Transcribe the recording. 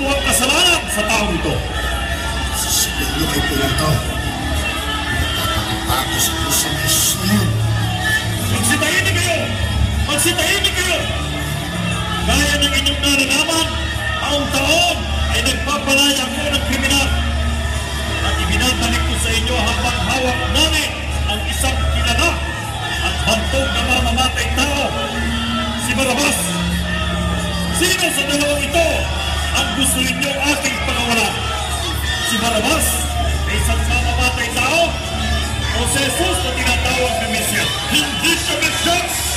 ang kasalanan sa taong ito. Siguro kay Pilato, nakakapagos ko sa Jesus na yun. Magsitahimik kayo! Magsitahimik kayo! Gaya ng inyong nalalaman, taon-taon ay nagpapalaya ko ng kriminal at ibinabalik ko sa inyo habang hawak namin ang isang kilala at bantog na mamamatay tao, si Barrabas. Sino sa dalawang ito ang gusto ninyo aking pagawalan? Si Barrabas na isang mamamatay tao o si Jesus na tinatawag na Mesya? Hindi siya Mesya!